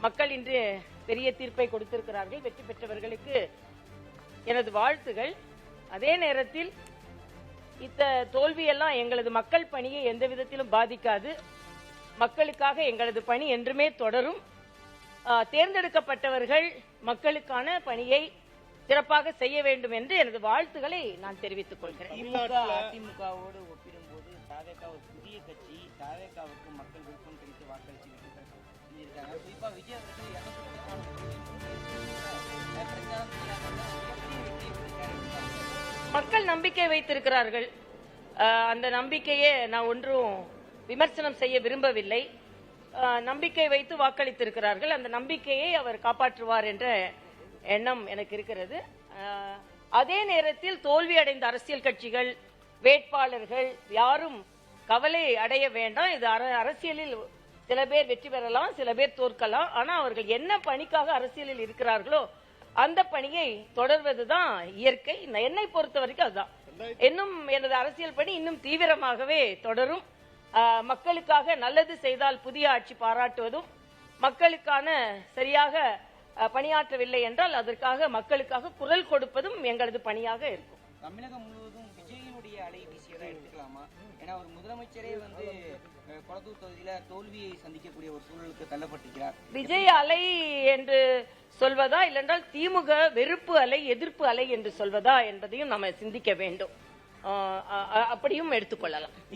மக்கள் இன்று பெரிய தீர்ப்பை கொடுத்திருக்கிறார்கள். வெற்றி பெற்றவர்களுக்கு எனது வாழ்த்துகள். அதே நேரத்தில் இந்த தோல்வியெல்லாம் எங்களது மக்கள் பணியை எந்த விதத்திலும் பாதிக்காது. மக்களுக்காக எங்களது பணி என்றுமே தொடரும். தேர்ந்தெடுக்கப்பட்டவர்கள் மக்களுக்கான பணியை சிறப்பாக செய்ய வேண்டும் என்று எனது வாழ்த்துக்களை நான் தெரிவித்துக் கொள்கிறேன். அதிமுகவோடு ஒப்பிடும்போது தாவேகா ஒரு புதிய கட்சி. தாவேகாவுக்கு மக்கள் விருப்பம் தெரிவித்து வாக்களித்து செஞ்சிருக்காங்க. குறிப்பா விஜய் மக்கள் நம்பிக்கை வைத்திருக்கிறார்கள். அந்த நம்பிக்கையே நான் ஒன்றும் விமர்சனம் செய்ய விரும்பவில்லை. நம்பிக்கை வைத்து வாக்களித்திருக்கிறார்கள். அந்த நம்பிக்கையை அவர் காப்பாற்றுவார் என்ற எண்ணம் எனக்கு இருக்கிறது. அதே நேரத்தில் தோல்வி அடைந்த அரசியல் கட்சிகள், வேட்பாளர்கள் யாரும் கவலை அடைய வேண்டாம். இது அரசியலில் சில பேர் வெற்றி பெறலாம், சில பேர் தோற்கலாம். ஆனா அவர்கள் என்ன பணிக்காக அரசியலில் இருக்கிறார்களோ அந்த பணியை தொடர்வதுதான் இயற்கை. என்னை பொறுத்த வரைக்கும் அதுதான். இன்னும் எனது அரசியல் பணி இன்னும் தீவிரமாகவே தொடரும். மக்களுக்காக நல்லது செய்தால் புதிய ஆட்சி பாராட்டுவதும், மக்களுக்கான சரியாக பணியாற்றவில்லை என்றால் அதற்காக மக்களுக்காக குரல் கொடுப்பதும் எங்களது பணியாக இருக்கும். தமிழகம் முழுவதும் விஜயினுடைய அலை வீசியதா எடுத்துக்கலாமா? ஏன்னா ஒரு முதலமைச்சரே கொளத்தூர் தொகுதியில தோல்வியை சந்திக்கக்கூடிய ஒரு சூழலுக்கு தள்ளப்பட்டிருக்கிறார். விஜய் அலை என்று சொல்வதா இல்லென்றால் திமுக வெறுப்பு அலை, எதிர்ப்பு அலை என்று சொல்வதா என்பதையும் நம்ம சிந்திக்க வேண்டும். அப்படியும் எடுத்துக்கொள்ளலாம்.